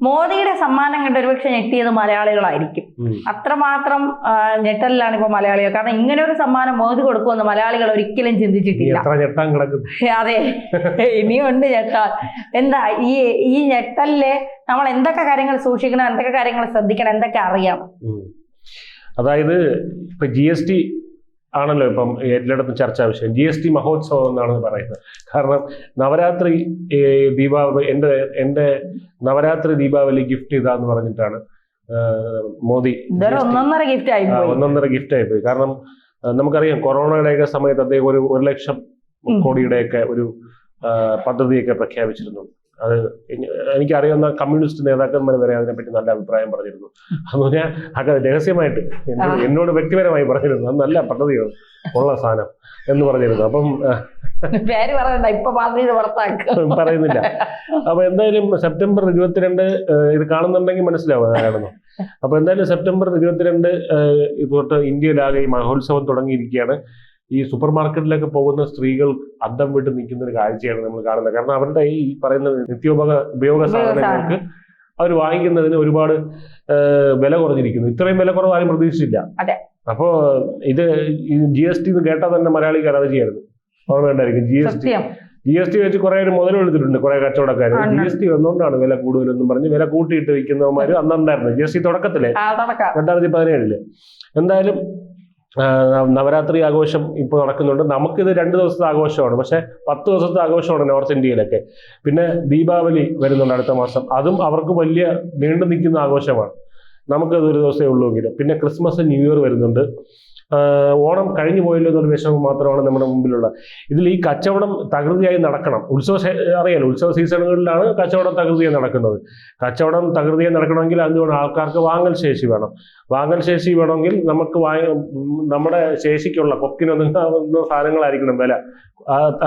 മോദിയുടെ സമ്മാനം കണ്ട് ഒരുപക്ഷെ ഞെട്ടിയത് മലയാളികളായിരിക്കും. അത്രമാത്രം ഞെട്ടലിലാണ് ഇപ്പൊ മലയാളികൾ. കാരണം ഇങ്ങനെ ഒരു സമ്മാനം മോദി കൊടുക്കുമെന്ന് മലയാളികൾ ഒരിക്കലും ചിന്തിച്ചിട്ടില്ല. അതെ, ഇനിയും ഉണ്ട് ഞെട്ടാൻ. എന്താ ഈ ഞെട്ടലില് നമ്മൾ എന്തൊക്കെ കാര്യങ്ങൾ സൂക്ഷിക്കണം, എന്തൊക്കെ കാര്യങ്ങൾ ശ്രദ്ധിക്കണം, എന്തൊക്കെ അറിയണം? അതായത് ഇപ്പൊ GST ആണല്ലോ ഇപ്പം എല്ലായിടത്തും ചർച്ചാ വിഷയം. GST മഹോത്സവം എന്നാണ് പറയുന്നത്. കാരണം നവരാത്രി ദീപാവലി എൻ്റെ നവരാത്രി ദീപാവലി ഗിഫ്റ്റ് ഇതാന്ന് പറഞ്ഞിട്ടാണ് മോദി ഒന്നൊന്നര ഗിഫ്റ്റ് ആയിപ്പോയി. കാരണം നമുക്കറിയാം കൊറോണയുടെയൊക്കെ സമയത്ത് അദ്ദേഹം ഒരു 1 ലക്ഷം കോടിയുടെയൊക്കെ ഒരു പദ്ധതിയൊക്കെ പ്രഖ്യാപിച്ചിരുന്നു. അത് എനിക്കറിയാവുന്ന കമ്മ്യൂണിസ്റ്റ് നേതാക്കന്മാർ വരെ അതിനെപ്പറ്റി നല്ല അഭിപ്രായം പറഞ്ഞിരുന്നു. അതുകൊണ്ട് ഞാൻ അത് രഹസ്യമായിട്ട് എന്നോട് വ്യക്തിപരമായി പറഞ്ഞിരുന്നു, അത് നല്ല പദ്ധതിയാണ്, ഉള്ള സാധനം എന്ന് പറഞ്ഞിരുന്നു. അപ്പം പറയുന്നില്ല. അപ്പൊ എന്തായാലും സെപ്റ്റംബർ 22 ഇത് കാണുന്നുണ്ടെങ്കിൽ മനസ്സിലാവും ആരാണെന്ന്. അപ്പൊ എന്തായാലും സെപ്റ്റംബർ 22 തൊട്ട് ഇന്ത്യയിലാകെ ഈ മഹോത്സവം തുടങ്ങിയിരിക്കുകയാണ്. ഈ സൂപ്പർ മാർക്കറ്റിലൊക്കെ പോകുന്ന സ്ത്രീകൾ അന്തം വിട്ട് നിൽക്കുന്ന ഒരു കാഴ്ചയാണ് നമ്മൾ കാണുന്നത്. കാരണം അവരുടെ ഈ പറയുന്ന ഉപയോഗ സാധനങ്ങൾക്ക് അവർ വാങ്ങിക്കുന്നതിന് ഒരുപാട് വില കുറഞ്ഞിരിക്കുന്നു. ഇത്രയും വില കുറവ് ആരും പ്രതീക്ഷിച്ചില്ല. അപ്പോ ഇത് GST എന്ന് കേട്ടാൽ തന്നെ മലയാളിക്കാർ അത് ചെയ്യായിരുന്നു. ഓർമ്മയുണ്ടായിരിക്കും. GST വെച്ച് കുറെ ഒരു മുതലെടുത്തിട്ടുണ്ട് കുറെ കച്ചവടക്കാർ. GST വന്നുകൊണ്ടാണ് വില കൂടുതലെന്നും പറഞ്ഞ് വില കൂട്ടിയിട്ട് വിൽക്കുന്നവന്മാര് അന്നുണ്ടായിരുന്നു. GST തുടക്കത്തിലെ 2017 എന്തായാലും നവരാത്രി ആഘോഷം ഇപ്പോൾ നടക്കുന്നുണ്ട്. നമുക്കിത് 2 ദിവസത്തെ ആഘോഷമാണ്, പക്ഷെ 10 ദിവസത്തെ ആഘോഷമാണ് നോർത്ത് ഇന്ത്യയിലൊക്കെ. പിന്നെ ദീപാവലി വരുന്നുണ്ട് അടുത്ത മാസം. അതും അവർക്ക് വലിയ നീണ്ടു നിൽക്കുന്ന ആഘോഷമാണ്. നമുക്കത് ഒരു ദിവസമേ ഉള്ളൂവെങ്കിലും. പിന്നെ ക്രിസ്മസ്, ന്യൂ ഇയർ വരുന്നുണ്ട്. ഓണം കഴിഞ്ഞു പോയല്ലോ എന്നൊരു വിഷമം മാത്രമാണ് നമ്മുടെ മുമ്പിലുള്ള. ഇതിൽ ഈ കച്ചവടം തകൃതിയായി നടക്കണം. അറിയാലോ, ഉത്സവ സീസണുകളിലാണ് കച്ചവടം തകൃതിയായി നടക്കുന്നത്. കച്ചവടം തകൃതിയായി നടക്കണമെങ്കിൽ അതുകൊണ്ട് ആൾക്കാർക്ക് വാങ്ങൽ ശേഷി വേണം. വാങ്ങൽ ശേഷി വേണമെങ്കിൽ നമുക്ക് നമ്മുടെ ശേഷിക്കുള്ള കൊക്കിനൊതുങ്ങാവുന്ന സാധനങ്ങളായിരിക്കണം വില.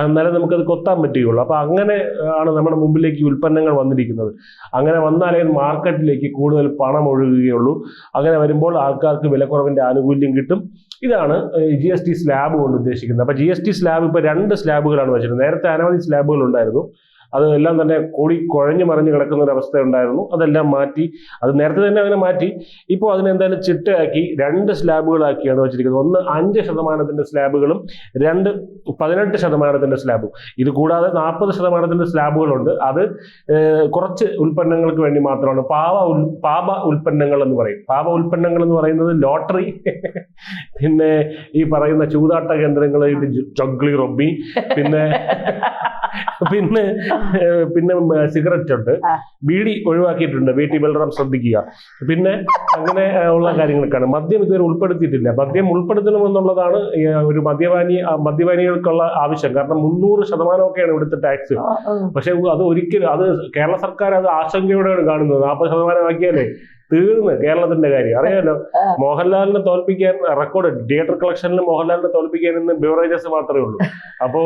എന്നാലും നമുക്കത് കൊത്താൻ പറ്റുകയുള്ളൂ. അപ്പൊ അങ്ങനെ ആണ് നമ്മുടെ മുമ്പിലേക്ക് ഉൽപ്പന്നങ്ങൾ വന്നിരിക്കുന്നത്. അങ്ങനെ വന്നാലേ മാർക്കറ്റിലേക്ക് കൂടുതൽ പണം ഒഴുകുകയുള്ളൂ. അങ്ങനെ വരുമ്പോൾ ആൾക്കാർക്ക് വിലക്കുറവിന്റെ ആനുകൂല്യം കിട്ടും. ഇതാണ് GST സ്ലാബ് കൊണ്ട് ഉദ്ദേശിക്കുന്നത്. അപ്പൊ GST സ്ലാബ് ഇപ്പൊ 2 സ്ലാബുകളാണ് വെച്ചിരുന്നത്. നേരത്തെ അനവധി സ്ലാബുകൾ ഉണ്ടായിരുന്നു. അതെല്ലാം തന്നെ കുഴഞ്ഞു മറിഞ്ഞു കിടക്കുന്ന ഒരു അവസ്ഥ ഉണ്ടായിരുന്നു. അതെല്ലാം മാറ്റി, അത് നേരത്തെ തന്നെ അങ്ങനെ മാറ്റി. ഇപ്പോൾ അതിനെന്തായാലും ചിട്ടയാക്കി 2 സ്ലാബുകളാക്കിയാണ് വെച്ചിരിക്കുന്നത്. ഒന്ന് 5% സ്ലാബുകളും 2 18% സ്ലാബും. ഇത് കൂടാതെ 40% സ്ലാബുകളുണ്ട്. അത് കുറച്ച് ഉൽപ്പന്നങ്ങൾക്ക് വേണ്ടി മാത്രമാണ്. പാപ ഉൽപ്പന്നങ്ങൾ എന്ന് പറയും. പാപ ഉൽപ്പന്നങ്ങൾ എന്ന് പറയുന്നത് ലോട്ടറി, പിന്നെ ഈ പറയുന്ന ചൂതാട്ട കേന്ദ്രങ്ങളായിട്ട് ജഗ്ലി റൊബി, പിന്നെ സിഗരറ്റ് ഉണ്ട്, ബീഡി ഒഴിവാക്കിയിട്ടുണ്ട്. വീട്ടിൽ ബലറാം ശ്രദ്ധിക്കുക. പിന്നെ അങ്ങനെ ഉള്ള കാര്യങ്ങൾക്കാണ്. മദ്യം ഇതുവരെ ഉൾപ്പെടുത്തിയിട്ടില്ല. മദ്യം ഉൾപ്പെടുത്തണമെന്നുള്ളതാണ് ഒരു മദ്യപാനികൾക്കുള്ള ആവശ്യം. കാരണം 300% ഇവിടുത്തെ ടാക്സ്. പക്ഷെ അത് കേരള സർക്കാർ അത് ആശങ്കയോടെയാണ് കാണുന്നത്. 40% ആക്കിയാലേ തീർന്ന് കേരളത്തിന്റെ കാര്യം. അറിയാലോ, മോഹൻലാലിനെ തോൽപ്പിക്കാൻ റെക്കോർഡ് തിയേറ്റർ കളക്ഷനിൽ മോഹൻലാലിനെ തോൽപ്പിക്കാൻ ഇന്ന് ബിവറേജസ് മാത്രമേ ഉള്ളൂ. അപ്പോ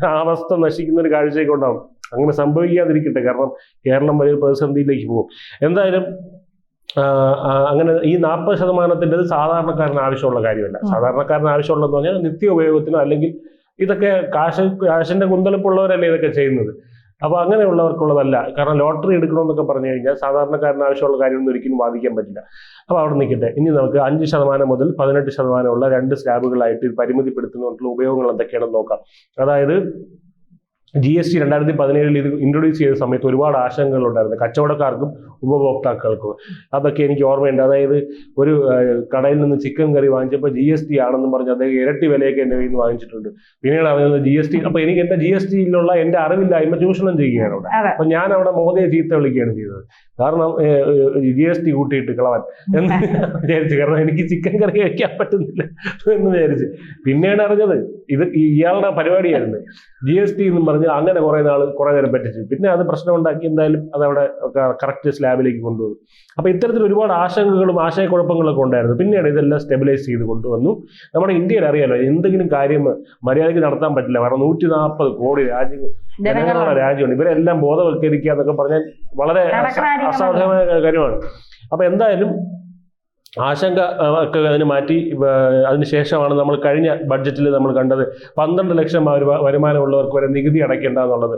ആ അവസ്ഥ നശിക്കുന്ന ഒരു കാഴ്ചയൊക്കെ ഉണ്ടാവും. അങ്ങനെ സംഭവിക്കാതിരിക്കട്ടെ. കാരണം കേരളം വലിയ പ്രതിസന്ധിയിലേക്ക് പോകും. എന്തായാലും അങ്ങനെ ഈ 40% സാധാരണക്കാരന് ആവശ്യമുള്ള കാര്യമല്ല. സാധാരണക്കാരന് ആവശ്യമുള്ളതെന്ന് പറഞ്ഞാൽ നിത്യ ഉപയോഗത്തിനോ, അല്ലെങ്കിൽ ഇതൊക്കെ കാശിന്റെ കുന്തളിപ്പുള്ളവരല്ലേ ഇതൊക്കെ ചെയ്യുന്നത്. അപ്പൊ അങ്ങനെയുള്ളവർക്കുള്ളതല്ല. കാരണം ലോട്ടറി എടുക്കണമെന്നൊക്കെ പറഞ്ഞു കഴിഞ്ഞാൽ സാധാരണക്കാരന് ആവശ്യമുള്ള കാര്യമൊന്നും ഒരിക്കലും വാദിക്കാൻ പറ്റില്ല. അപ്പൊ അവിടെ നിൽക്കട്ടെ. ഇനി നമുക്ക് 5% മുതൽ 18% ഉള്ള 2 സ്ലാബുകളായിട്ട് പരിമിതിപ്പെടുത്തുന്നതിനുള്ള ഉപയോഗങ്ങൾ എന്തൊക്കെയാണെന്ന് നോക്കാം. അതായത് GST 2017 ഇത് ഇൻട്രൊഡ്യൂസ് ചെയ്ത സമയത്ത് ഒരുപാട് ആശങ്കകൾ ഉണ്ടായിരുന്നു, കച്ചവടക്കാർക്കും ഉപഭോക്താക്കൾക്കും. അതൊക്കെ എനിക്ക് ഓർമ്മയുണ്ട്. അതായത് ഒരു കടയിൽ നിന്ന് ചിക്കൻ കറി വാങ്ങിച്ചപ്പോൾ GST ആണെന്നും പറഞ്ഞ് അദ്ദേഹം ഇരട്ടി വിലയൊക്കെ എൻ്റെ കയ്യിൽ നിന്ന് വാങ്ങിച്ചിട്ടുണ്ട്. പിന്നീട് അറിയുന്നത് GST. അപ്പൊ എനിക്ക് എന്റെ GSTയിലുള്ള എന്റെ അറിവില്ലായ്മ ചൂഷണം ചെയ്യുകയാണ് അവിടെ. അപ്പൊ ഞാൻ അവിടെ മോദിയെ ചീത്ത വിളിക്കുകയാണ് ചെയ്തത്. കാരണം GST കൂട്ടിയിട്ട് കളവാൻ എന്ന് വിചാരിച്ചു. കാരണം എനിക്ക് ചിക്കൻ കറി കഴിക്കാൻ പറ്റുന്നില്ല എന്ന് വിചാരിച്ച്. പിന്നീട് അറിഞ്ഞത് ഇത് ഇയാളുടെ പരിപാടിയായിരുന്നു. GST എന്നും പറഞ്ഞ് അങ്ങനെ കുറെ നേരം പറ്റിച്ചു. പിന്നെ അത് പ്രശ്നം ഉണ്ടാക്കി. എന്തായാലും അതവിടെ കറക്റ്റ് സ്ലാബിലേക്ക് കൊണ്ടുവന്നു. അപ്പൊ ഇത്തരത്തിൽ ഒരുപാട് ആശങ്കകളും ആശയക്കുഴപ്പങ്ങളൊക്കെ ഉണ്ടായിരുന്നു. പിന്നീട് ഇതെല്ലാം സ്റ്റെബിലൈസ് ചെയ്ത് കൊണ്ടുവന്നു. നമ്മുടെ ഇന്ത്യയിൽ അറിയാലോ, എന്തെങ്കിലും കാര്യം മര്യാദയ്ക്ക് നടത്താൻ പറ്റില്ല. കാരണം 140 കോടി ജനങ്ങളുടെ രാജ്യമാണ്. ഇവരെല്ലാം ബോധവൽക്കരിക്കുക എന്നൊക്കെ പറഞ്ഞാൽ വളരെ അസാധ്യമായ കാര്യമാണ്. അപ്പൊ എന്തായാലും ആശങ്ക ഒക്കെ അതിന് മാറ്റി. അതിനുശേഷമാണ് നമ്മൾ കഴിഞ്ഞ ബഡ്ജറ്റിൽ നമ്മൾ കണ്ടത് 12 ലക്ഷം വരുമാനമുള്ളവർക്ക് വരെ നികുതി അടയ്ക്കേണ്ട എന്നുള്ളത്.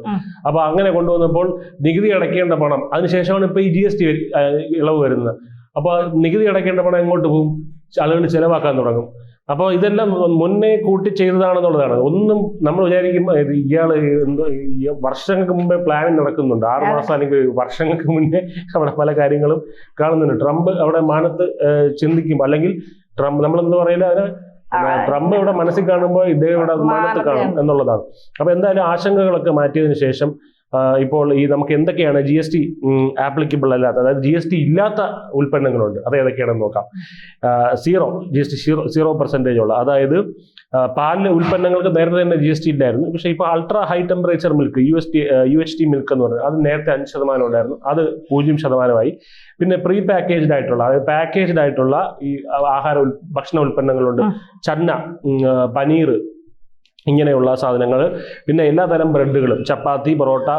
അപ്പൊ അങ്ങനെ കൊണ്ടുവന്നപ്പോൾ നികുതി അടയ്ക്കേണ്ട പണം, അതിനുശേഷമാണ് ഇപ്പൊ ഈ GST ഇളവ് വരുന്നത്. അപ്പൊ നികുതി അടയ്ക്കേണ്ട പണം എങ്ങോട്ട് പോകും? ആളുകൾ ചെലവാക്കാൻ തുടങ്ങും. അപ്പോൾ ഇതെല്ലാം മുന്നേ കൂട്ടി ചെയ്തതാണെന്നുള്ളതാണ്. ഒന്നും നമ്മൾ വിചാരിക്കും ഇയാള് എന്തോ വർഷങ്ങൾക്ക് മുമ്പേ പ്ലാനിങ് നടക്കുന്നുണ്ട്, 6 മാസം അല്ലെങ്കിൽ വർഷങ്ങൾക്ക് മുന്നേ അവിടെ പല കാര്യങ്ങളും കാണുന്നുണ്ട്. ട്രംപ് അവിടെ മാനത്ത് ചിന്തിക്കും, അല്ലെങ്കിൽ ട്രംപ് നമ്മളെന്ത് പറയില്ല, അതിന് ട്രംപ് ഇവിടെ മനസ്സിൽ കാണുമ്പോൾ ഇദ്ദേഹം ഇവിടെ മാനത്ത് കാണും എന്നുള്ളതാണ്. അപ്പൊ എന്തായാലും ആശങ്കകളൊക്കെ മാറ്റിയതിനു ശേഷം ഇപ്പോൾ ഈ നമുക്ക് എന്തൊക്കെയാണ് GST ആപ്ലിക്കബിൾ അല്ലാത്ത, അതായത് GST ഇല്ലാത്ത ഉൽപ്പന്നങ്ങളുണ്ട്, അത് ഏതൊക്കെയാണെന്ന് നോക്കാം. GST 0% ഉള്ള, അതായത് പാലിലെ ഉൽപ്പന്നങ്ങൾക്ക് നേരത്തെ തന്നെ GST ഇല്ലായിരുന്നു. പക്ഷേ ഇപ്പോൾ ultra high temperature milk UHT milk എന്ന് പറയുന്നത് അത് നേരത്തെ 5% ഉണ്ടായിരുന്നു, അത് 0%. പിന്നെ പ്രീ പാക്കേജ്ഡ് ആയിട്ടുള്ള, അതായത് പാക്കേജ്ഡ് ആയിട്ടുള്ള ഈ ഭക്ഷണ ഉൽപ്പന്നങ്ങളുണ്ട്, ചന്ന, പനീർ, ഇങ്ങനെയുള്ള സാധനങ്ങൾ. പിന്നെ എല്ലാ തരം ബ്രെഡുകളും, ചപ്പാത്തി, പൊറോട്ട,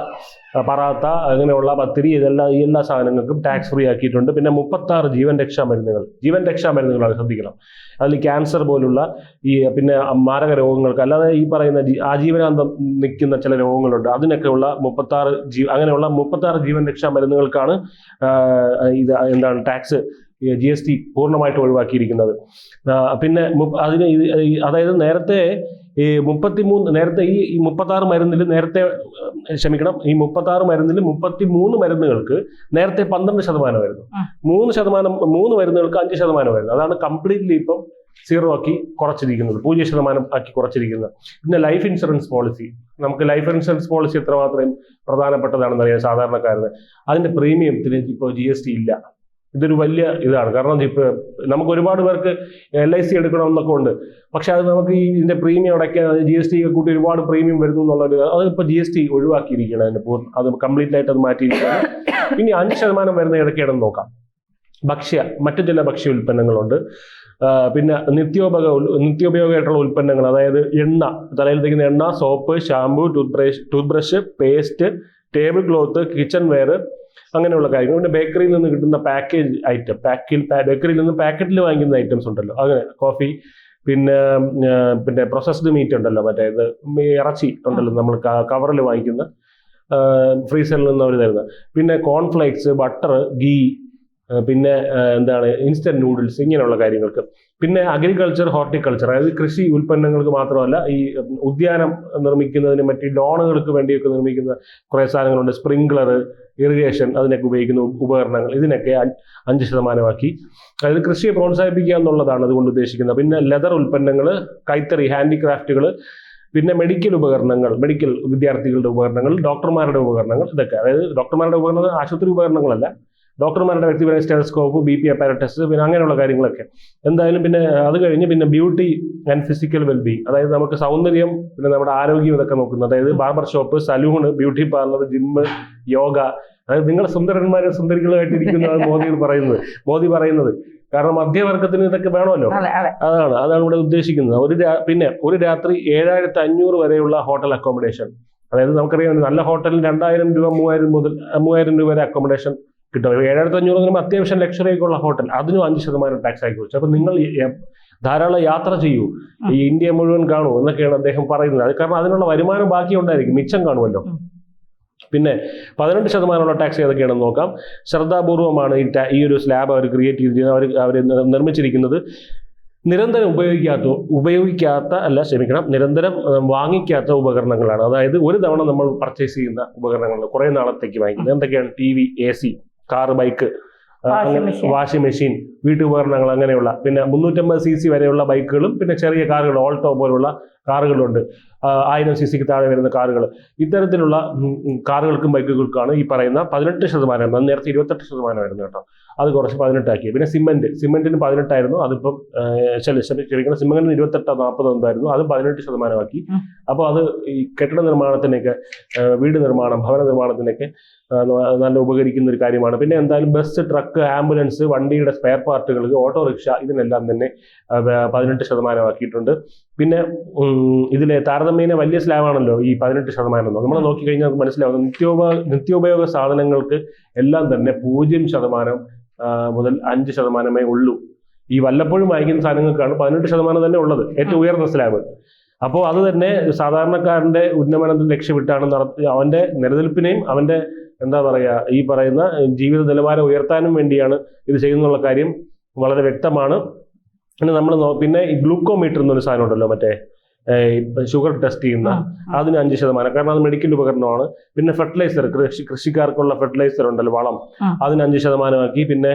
പറാത്ത, അങ്ങനെയുള്ള പത്തിരി, ഈ എല്ലാ സാധനങ്ങൾക്കും ടാക്സ് ഫ്രീ ആക്കിയിട്ടുണ്ട്. പിന്നെ 36 ജീവൻ രക്ഷാ മരുന്നുകൾ അത് ശ്രദ്ധിക്കണം. അതിൽ ക്യാൻസർ പോലുള്ള പിന്നെ മാരക രോഗങ്ങൾക്ക്, അല്ലാതെ ഈ പറയുന്ന ആജീവനാന്തം നിൽക്കുന്ന ചില രോഗങ്ങളുണ്ട്, അതിനൊക്കെയുള്ള 36 ജീവൻ രക്ഷാ മരുന്നുകൾക്കാണ് ടാക്സ് GST പൂർണ്ണമായിട്ട് ഒഴിവാക്കിയിരിക്കുന്നത്. പിന്നെ അതിന് അതായത് നേരത്തെ ഈ 36 മരുന്നിൽ ഈ 36 മരുന്നിൽ 33 മരുന്നുകൾക്ക് നേരത്തെ 12% 3 മരുന്നുകൾക്ക് 5% അതാണ് കംപ്ലീറ്റ്ലി ഇപ്പം 0 ആക്കി കുറച്ചിരിക്കുന്നത്, 0% ആക്കി കുറച്ചിരിക്കുന്നത്. പിന്നെ ലൈഫ് ഇൻഷുറൻസ് പോളിസി, നമുക്ക് ലൈഫ് ഇൻഷുറൻസ് പോളിസി എത്രമാത്രം പ്രധാനപ്പെട്ടതാണെന്ന് അറിയാം സാധാരണക്കാരന്. അതിന്റെ പ്രീമിയത്തിന് ഇപ്പോൾ GST ഇല്ല. ഇതൊരു വലിയ ഇതാണ്. കാരണം ഇപ്പോൾ നമുക്ക് ഒരുപാട് പേർക്ക് LIC എടുക്കണമെന്നൊക്കെ ഉണ്ട്, പക്ഷെ അത് നമുക്ക് ഇതിന്റെ പ്രീമിയം അടയ്ക്കാൻ GST ഒക്കെ കൂട്ടി ഒരുപാട് പ്രീമിയം വരുന്നു എന്നുള്ളൊരു, അത് ഇപ്പോൾ GST ഒഴിവാക്കിയിരിക്കുകയാണ്. അത് കംപ്ലീറ്റ് ആയിട്ട് അത് മാറ്റിയിരിക്കുകയാണ്. ഇനി 5% വരുന്ന ഏതൊക്കെയാണെന്ന് നോക്കാം. മറ്റു ചില ഭക്ഷ്യ ഉൽപ്പന്നങ്ങളുണ്ട്. പിന്നെ നിത്യോപയോഗമായിട്ടുള്ള ഉൽപ്പന്നങ്ങൾ, അതായത് എണ്ണ, തലയിൽ തേക്കുന്ന എണ്ണ, soap, shampoo, tooth brush, paste, table cloth, kitchen wear, അങ്ങനെയുള്ള കാര്യങ്ങൾ. പിന്നെ ബേക്കറിയിൽ നിന്ന് കിട്ടുന്ന പാക്കേജ് ഐറ്റം, ബേക്കറിയിൽ നിന്ന് പാക്കറ്റിൽ വാങ്ങിക്കുന്ന ഐറ്റംസ് ഉണ്ടല്ലോ, അങ്ങനെ കോഫി, പിന്നെ പ്രോസസ്ഡ് മീറ്റ് ഉണ്ടല്ലോ, മറ്റേ ഇറച്ചി ഉണ്ടല്ലോ നമ്മൾ കവറിൽ വാങ്ങിക്കുന്ന, ഫ്രീസറിൽ നിന്ന് അവർ തരുന്നത്. പിന്നെ കോൺഫ്ലേക്സ്, ബട്ടർ, ഗീ, പിന്നെ ഇൻസ്റ്റന്റ് നൂഡിൽസ്, ഇങ്ങനെയുള്ള കാര്യങ്ങൾക്ക്. പിന്നെ അഗ്രികൾച്ചർ, ഹോർട്ടിക്കൾച്ചർ, അതായത് കൃഷി ഉൽപ്പന്നങ്ങൾക്ക് മാത്രമല്ല, ഈ ഉദ്യാനം നിർമ്മിക്കുന്നതിന് മറ്റ് ലോണുകൾക്ക് വേണ്ടിയൊക്കെ നിർമ്മിക്കുന്ന കുറേ സാധനങ്ങളുണ്ട്. സ്പ്രിംഗ്ലർ, ഇറിഗേഷൻ, അതിനൊക്കെ ഉപയോഗിക്കുന്ന ഉപകരണങ്ങൾ, ഇതിനൊക്കെ 5% ആക്കി. അതായത് കൃഷിയെ പ്രോത്സാഹിപ്പിക്കുക എന്നുള്ളതാണ് അതുകൊണ്ട് ഉദ്ദേശിക്കുന്നത്. പിന്നെ ലെതർ ഉൽപ്പന്നങ്ങൾ, കൈത്തറി, ഹാൻഡിക്രാഫ്റ്റുകൾ, പിന്നെ മെഡിക്കൽ ഉപകരണങ്ങൾ, മെഡിക്കൽ വിദ്യാർത്ഥികളുടെ ഉപകരണങ്ങൾ, ഡോക്ടർമാരുടെ ഉപകരണങ്ങൾ, ഇതൊക്കെ. അതായത് ഡോക്ടർമാരുടെ ഉപകരണങ്ങൾ ആശുപത്രി ഉപകരണങ്ങളല്ല, ഡോക്ടർമാരുടെ വ്യക്തിപരമായ സ്റ്റെതസ്കോപ്പ്, BP അപ്പാരറ്റസ്, പിന്നെ അങ്ങനെയുള്ള കാര്യങ്ങളൊക്കെ. എന്തായാലും പിന്നെ അത് കഴിഞ്ഞ് പിന്നെ ബ്യൂട്ടി ആൻഡ് ഫിസിക്കൽ വെൽബീങ്, അതായത് നമുക്ക് സൗന്ദര്യം, പിന്നെ നമ്മുടെ ആരോഗ്യം, ഇതൊക്കെ നോക്കുന്നത്. അതായത് barber shop, salon, beauty parlour, gym, yoga, അതായത് നിങ്ങൾ സുന്ദരന്മാരും സുന്ദരികളുമായിട്ടിരിക്കുന്നതാണ് മോദി പറയുന്നത്. കാരണം മധ്യവർഗത്തിന് ഇതൊക്കെ വേണമല്ലോ, അതാണ് ഇവിടെ ഉദ്ദേശിക്കുന്നത്. പിന്നെ ഒരു രാത്രി 7500 വരെയുള്ള ഹോട്ടൽ അക്കോമഡേഷൻ, അതായത് നമുക്കറിയാം നല്ല ഹോട്ടലിൽ 2000 രൂപ 3000 രൂപ വരെ അക്കോമഡേഷൻ കിട്ടും. 7500 അത്യാവശ്യം ലക്ഷറി ഒക്കെ ഉള്ള ഹോട്ടൽ, അതിനും 5% ടാക്സ് ആക്കി കുറിച്ചു. അപ്പൊ നിങ്ങൾ ധാരാളം യാത്ര ചെയ്യൂ, ഈ ഇന്ത്യ മുഴുവൻ കാണൂ എന്നൊക്കെയാണ് അദ്ദേഹം പറയുന്നത്. അത് കാരണം അതിനുള്ള വരുമാനം ബാക്കി ഉണ്ടായിരിക്കും, മിച്ചം കാണുമല്ലോ. പിന്നെ 18% ടാക്സ് ഏതൊക്കെയാണെന്ന് നോക്കാം. ശ്രദ്ധാപൂർവമാണ് ഈ ഒരു സ്ലാബ് അവർ ക്രിയേറ്റ് ചെയ്തിരിക്കുന്നത്, അവർ നിർമ്മിച്ചിരിക്കുന്നത്. നിരന്തരം നിരന്തരം വാങ്ങിക്കാത്ത ഉപകരണങ്ങളാണ്. അതായത് ഒരു തവണ നമ്മൾ പർച്ചേസ് ചെയ്യുന്ന ഉപകരണങ്ങൾ, കുറെ നാളത്തേക്ക് വാങ്ങിക്കുന്നത്. എന്തൊക്കെയാണ്? TV, AC, car, bike, washing machine, വീട്ടുപകരണങ്ങൾ, അങ്ങനെയുള്ള. പിന്നെ 350cc വരെയുള്ള ബൈക്കുകളും, പിന്നെ ചെറിയ കാറുകൾ, ഓൾട്ടോ പോലുള്ള കാറുകളുണ്ട്, 1000cc താഴെ വരുന്ന കാറുകൾ. ഇത്തരത്തിലുള്ള കാറുകൾക്കും ബൈക്കുകൾക്കാണ് ഈ പറയുന്ന 18%. നേരത്തെ 28% ആയിരുന്നു കേട്ടോ, അത് കുറച്ച് 18 ആക്കി. പിന്നെ സിമെന്റിന് 18 ആയിരുന്നു, അതിപ്പം ക്ഷമിക്കണം, സിമെന്റിന് 28-40 എന്തായിരുന്നു, അത് 18% ആക്കി. അപ്പോൾ അത് ഈ കെട്ടിട നിർമ്മാണത്തിനൊക്കെ, വീട് നിർമ്മാണം, ഭവന നിർമ്മാണത്തിനൊക്കെ നല്ല ഉപകരിക്കുന്ന ഒരു കാര്യമാണ്. പിന്നെ എന്തായാലും ബസ്, ട്രക്ക്, ആംബുലൻസ്, വണ്ടിയുടെ സ്പെയർ പാർട്ടുകൾ, ഓട്ടോറിക്ഷ, ഇതിനെല്ലാം തന്നെ 18% ആക്കിയിട്ടുണ്ട്. പിന്നെ ഇതിലെ താരതമ്യേന വലിയ സ്ലാബാണല്ലോ ഈ 18%. നമ്മൾ നോക്കിക്കഴിഞ്ഞാൽ നമുക്ക് മനസ്സിലാവും, നിത്യോപയോഗ സാധനങ്ങൾക്ക് എല്ലാം തന്നെ 0% മുതൽ 5% ഉള്ളൂ. ഈ വല്ലപ്പോഴും വാങ്ങിക്കുന്ന സാധനങ്ങൾക്കാണ് 18% തന്നെ ഉള്ളത്, ഏറ്റവും ഉയർന്ന സ്ലാബ്. അപ്പോൾ അത് തന്നെ സാധാരണക്കാരന്റെ ഉന്നമനത്തിൽ ലക്ഷ്യമിട്ടാണ് അവന്റെ നിലനിൽപ്പിനെയും അവന്റെ എന്താ പറയുക ഈ പറയുന്ന ജീവിത നിലവാരം ഉയർത്താനും വേണ്ടിയാണ് ഇത് ചെയ്യുന്നുള്ള കാര്യം വളരെ വ്യക്തമാണ്. പിന്നെ ഈ ഗ്ലൂക്കോമീറ്റർ എന്നൊരു സാധനം ഉണ്ടല്ലോ, മറ്റേ ഷുഗർ ടെസ്റ്റ് ചെയ്യുന്ന, അതിന് 5%, കാരണം അത് മെഡിക്കൽ ഉപകരണമാണ്. പിന്നെ ഫെർട്ടിലൈസർ, കൃഷിക്കാർക്കുള്ള ഫെർട്ടിലൈസർ ഉണ്ടല്ലോ, വളം, അതിന് 5% ആക്കി. പിന്നെ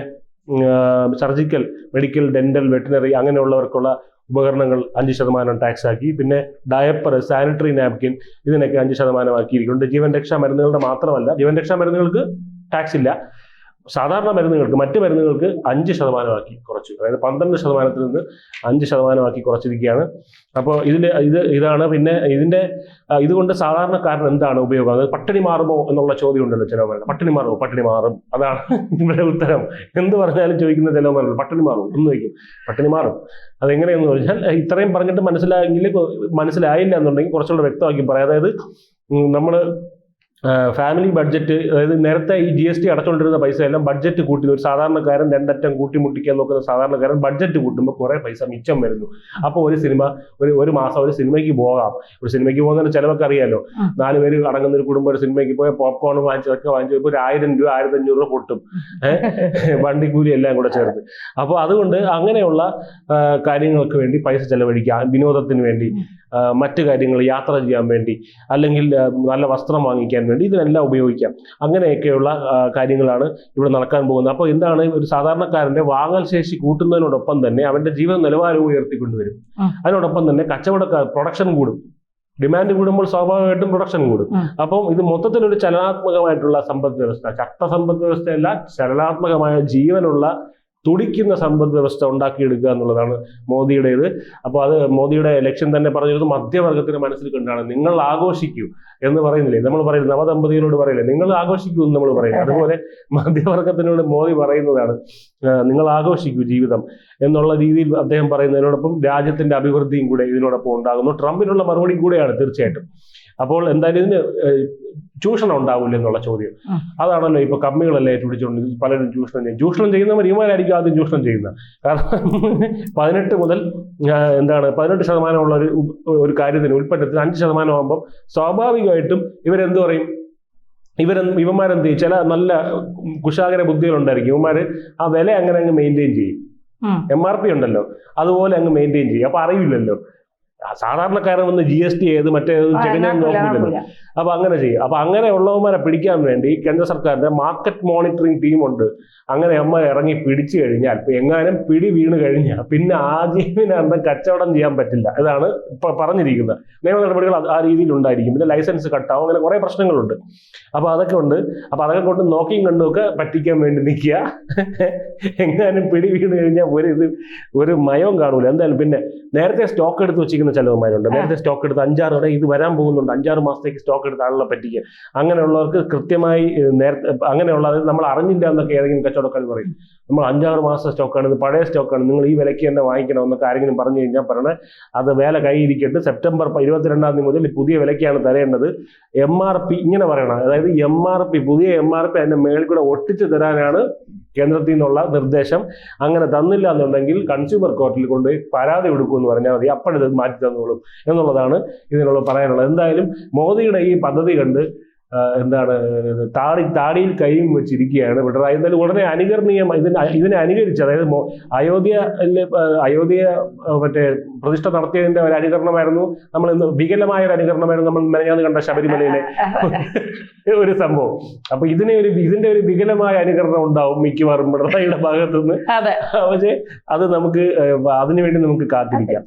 സർജിക്കൽ, മെഡിക്കൽ, ഡെന്റൽ, വെറ്റിനറി അങ്ങനെയുള്ളവർക്കുള്ള ഉപകരണങ്ങൾ 5% ടാക്സ് ആക്കി. പിന്നെ ഡയപ്പർ, സാനിറ്ററി നാപ്കിൻ, ഇതിനൊക്കെ 5% ആക്കിയിരിക്കുന്നുണ്ട്. ജീവൻ രക്ഷാ മരുന്നുകളുടെ മാത്രമല്ല, ജീവൻ രക്ഷാ മരുന്നുകൾക്ക് ടാക്സ് ഇല്ല, സാധാരണ മരുന്നുകൾക്ക്, മറ്റ് മരുന്നുകൾക്ക് 5% ആക്കി കുറച്ചു. അതായത് 12% നിന്ന് 5% ആക്കി കുറച്ചിരിക്കുകയാണ്. അപ്പോൾ ഇതാണ്. പിന്നെ ഇതുകൊണ്ട് സാധാരണക്കാരൻ എന്താണ് ഉപയോഗം? അതായത് പട്ടിണി മാറുമോ എന്നുള്ള ചോദ്യം ഉണ്ടല്ലോ ചിലവരുടെ. പട്ടിണി മാറുമോ? പട്ടിണി മാറും, അതാണ് ഇവിടെ ഉത്തരം. എന്ത് പറഞ്ഞാലും ചോദിക്കുന്ന ചിലവരുടെ പട്ടിണി മാറും എന്ന് ചോദിക്കും. പട്ടിണി മാറും. അതെങ്ങനെയെന്ന് ചോദിച്ചാൽ, ഇത്രയും പറഞ്ഞിട്ട് മനസ്സിലായില്ല എന്നുണ്ടെങ്കിൽ കുറച്ചുകൂടെ വ്യക്തമാക്കി പറയാം. അതായത് നമ്മൾ ഫാമിലി ബഡ്ജറ്റ്, അതായത് നേരത്തെ ഈ GST അടച്ചുകൊണ്ടിരുന്ന പൈസ എല്ലാം ബഡ്ജറ്റ് കൂട്ടി, ഒരു സാധാരണക്കാരൻ രണ്ടറ്റം കൂട്ടിമുട്ടിക്കാൻ നോക്കുന്ന സാധാരണക്കാരൻ ബഡ്ജറ്റ് കൂട്ടുമ്പോൾ കുറെ പൈസ മിച്ചം വരുന്നു. അപ്പോൾ ഒരു മാസം ഒരു സിനിമയ്ക്ക് പോകാം. ഒരു സിനിമയ്ക്ക് പോകുന്നതിന് ചിലവൊക്കെ അറിയാലോ. 4 പേര് അടങ്ങുന്ന ഒരു കുടുംബം ഒരു സിനിമയ്ക്ക് പോയാൽ പോപ്കോൺ വാങ്ങിച്ചതൊക്കെ ഇപ്പോൾ ഒരു 1000 രൂപ 1500 രൂപ പൊട്ടും, വണ്ടിക്കൂലി എല്ലാം കൂടെ ചേർത്ത്. അപ്പോൾ അതുകൊണ്ട് അങ്ങനെയുള്ള കാര്യങ്ങൾക്ക് വേണ്ടി പൈസ ചെലവഴിക്കാം, വിനോദത്തിന് വേണ്ടി, മറ്റു കാര്യങ്ങൾ, യാത്ര ചെയ്യാൻ വേണ്ടി, അല്ലെങ്കിൽ നല്ല വസ്ത്രം വാങ്ങിക്കാൻ വേണ്ടി, ഇതിനെല്ലാം ഉപയോഗിക്കാം. അങ്ങനെയൊക്കെയുള്ള കാര്യങ്ങളാണ് ഇവിടെ നടക്കാൻ പോകുന്നത്. അപ്പോൾ എന്താണ്, ഒരു സാധാരണക്കാരന്റെ വാങ്ങൽ ശേഷി കൂട്ടുന്നതിനോടൊപ്പം തന്നെ അവന്റെ ജീവിത നിലവാരവും ഉയർത്തിക്കൊണ്ടുവരും. അതിനോടൊപ്പം തന്നെ പ്രൊഡക്ഷൻ കൂടും. ഡിമാൻഡ് കൂടുമ്പോൾ സ്വാഭാവികമായിട്ടും പ്രൊഡക്ഷൻ കൂടും. അപ്പം ഇത് മൊത്തത്തിലൊരു ചലനാത്മകമായിട്ടുള്ള സമ്പദ് വ്യവസ്ഥ, ചട്ട സമ്പദ് വ്യവസ്ഥയല്ല, ചലനാത്മകമായ ജീവനുള്ള തുടിക്കുന്ന സമ്പദ് വ്യവസ്ഥ ഉണ്ടാക്കിയെടുക്കുക എന്നുള്ളതാണ് മോദിയുടേത്. അപ്പോൾ അത് മോദിയുടെ ലക്ഷ്യം തന്നെ പറഞ്ഞത് മധ്യവർഗത്തിന്റെ മനസ്സിൽ കണ്ടാണ്. നിങ്ങൾ ആഘോഷിക്കൂ എന്ന് പറയുന്നില്ലേ, നമ്മൾ പറയുന്നത് നവദമ്പതികളോട് പറയില്ലേ നിങ്ങൾ ആഘോഷിക്കൂ എന്ന് നമ്മൾ പറയുന്നത്. അതുപോലെ മധ്യവർഗത്തിനോട് മോദി പറയുന്നതാണ് നിങ്ങൾ ആഘോഷിക്കൂ ജീവിതം എന്നുള്ള രീതിയിൽ അദ്ദേഹം പറയുന്നതിനോടൊപ്പം രാജ്യത്തിന്റെ അഭിവൃദ്ധിയും കൂടെ ഇതിനോടൊപ്പം ഉണ്ടാകുന്നു. ട്രംപിനുള്ള മറുപടി കൂടെയാണ് തീർച്ചയായിട്ടും. അപ്പോൾ എന്തായാലും ഇതിന് ചൂഷണം ഉണ്ടാവില്ല എന്നുള്ള ചോദ്യം അതാണല്ലോ. ഇപ്പൊ കമ്മികളല്ലേ ചുടിച്ചുകൊണ്ട് പലരും ചൂഷണം ചെയ്യുന്നവർ ഇവന്മാരായിരിക്കും ആദ്യം ചൂഷണം ചെയ്യുന്നത്. കാരണം 18 മുതൽ 18% ഉള്ള ഒരു കാര്യത്തിന്, ഉൽപ്പന്നത്തിന് 5% ആകുമ്പോൾ സ്വാഭാവികമായിട്ടും ഇവരെന്ത് പറയും? ഇവന്മാരെന്ത് ചെയ്യും? ചില നല്ല കുശാഗ്ര ബുദ്ധികളുണ്ടായിരിക്കും. ഇവന്മാര് ആ വില അങ്ങനെ അങ്ങ് മെയിൻറ്റെയിൻ ചെയ്യും. MRP ഉണ്ടല്ലോ, അതുപോലെ അങ്ങ് മെയിൻറ്റെയിൻ ചെയ്യും. അപ്പൊ അറിയില്ലല്ലോ സാധാരണക്കാരൻ വന്ന് GST ഏത് മറ്റേത് ചെകഞ്ഞൊന്നും നോക്കില്ലല്ലോ. അപ്പൊ അങ്ങനെ ചെയ്യും. അപ്പൊ അങ്ങനെ ഉള്ളവന്മാരെ പിടിക്കാൻ വേണ്ടി കേന്ദ്ര സർക്കാരിന്റെ മാർക്കറ്റ് മോണിറ്ററിംഗ് ടീമുണ്ട്. അങ്ങനെ അമ്മ ഇറങ്ങി പിടിച്ചു കഴിഞ്ഞാൽ, എങ്ങാനും പിടി വീണ് കഴിഞ്ഞാൽ പിന്നെ ആജീവനാന്തം കച്ചവടം ചെയ്യാൻ പറ്റില്ല. ഇതാണ് ഇപ്പൊ പറഞ്ഞിരിക്കുന്നത്. നിയമ നടപടികൾ ആ രീതിയിൽ ഉണ്ടായിരിക്കും. പിന്നെ ലൈസൻസ് കട്ടാവും, അങ്ങനെ കുറെ പ്രശ്നങ്ങളുണ്ട്. അപ്പൊ അതൊക്കെ ഉണ്ട്. അപ്പൊ അതൊക്കെ കൊണ്ട് നോക്കിയും കണ്ടുമൊക്കെ പറ്റിക്കാൻ വേണ്ടി നിൽക്കുക. എങ്ങാനും പിടി വീണ് കഴിഞ്ഞാൽ ഒരു മയവും കാണൂല എന്തായാലും. പിന്നെ നേരത്തെ സ്റ്റോക്ക് എടുത്ത് വെച്ചിരിക്കുന്ന ചിലവന്മാരുണ്ട്. നേരത്തെ സ്റ്റോക്ക് എടുത്ത് 5-6 ഇത് വരാൻ പോകുന്നുണ്ട്, 5-6 മാസത്തേക്ക് സ്റ്റോക്ക് എടുത്ത് ആളുകളെ പറ്റിക്കുക. അങ്ങനെയുള്ളവർക്ക് കൃത്യമായി നേരത്തെ അങ്ങനെയുള്ള, അതായത് നമ്മൾ അറിഞ്ഞില്ല എന്നൊക്കെ ഏതെങ്കിലും കച്ചവടക്കാർ പറയും. നമ്മൾ 5-6 മാസം സ്റ്റോക്കാണ്, ഇത് പഴയ സ്റ്റോക്കാണ്, നിങ്ങൾ ഈ വിലയ്ക്ക് തന്നെ വാങ്ങിക്കണം എന്നൊക്കെ ആരെങ്കിലും പറഞ്ഞു കഴിഞ്ഞാൽ പറഞ്ഞത് അത് വില കൈയിരിക്കട്ടെ, സെപ്റ്റംബർ 22-ാം തീയതി മുതൽ പുതിയ വിലയ്ക്കാണ് തരേണ്ടത്. MRP ഇങ്ങനെ പറയണം. അതായത് MRP, പുതിയ MRP അതിന്റെ മേളിൽ കൂടെ ഒട്ടിച്ച് തരാനാണ് കേന്ദ്രത്തിൽ നിന്നുള്ള നിർദ്ദേശം. അങ്ങനെ തന്നില്ല എന്നുണ്ടെങ്കിൽ കൺസ്യൂമർ കോർട്ടിൽ കൊണ്ടുപോയി പരാതി കൊടുക്കുമെന്ന് പറഞ്ഞാൽ മതി, അപ്പോഴത് മാറ്റി തന്നോളും എന്നുള്ളതാണ് ഇതിനുള്ള പറയാനുള്ളത്. എന്തായാലും മോദിയുടെ ഈ പദ്ധതി കണ്ട് താടിയിൽ കൈയും വെച്ചിരിക്കുകയാണ് പിണറായി. എന്തായാലും ഉടനെ അനുകരണീയം ഇതിനെ അനുകരിച്ച്, അതായത് അയോധ്യ മറ്റേ പ്രതിഷ്ഠ നടത്തിയതിന്റെ ഒരു അനുകരണമായിരുന്നു. നമ്മൾ ഇന്ന് വികലമായ ഒരു അനുകരണമായിരുന്നു നമ്മൾ മെനഞ്ഞാന്ന് കണ്ട ശബരിമലയിലെ ഒരു സംഭവം. അപ്പൊ ഇതിന്റെ ഒരു വികലമായ അനുകരണം ഉണ്ടാവും മിക്കവാറും പിണറായിയുടെ ഭാഗത്തുനിന്ന്. പക്ഷേ അത് അതിനുവേണ്ടി നമുക്ക് കാത്തിരിക്കാം.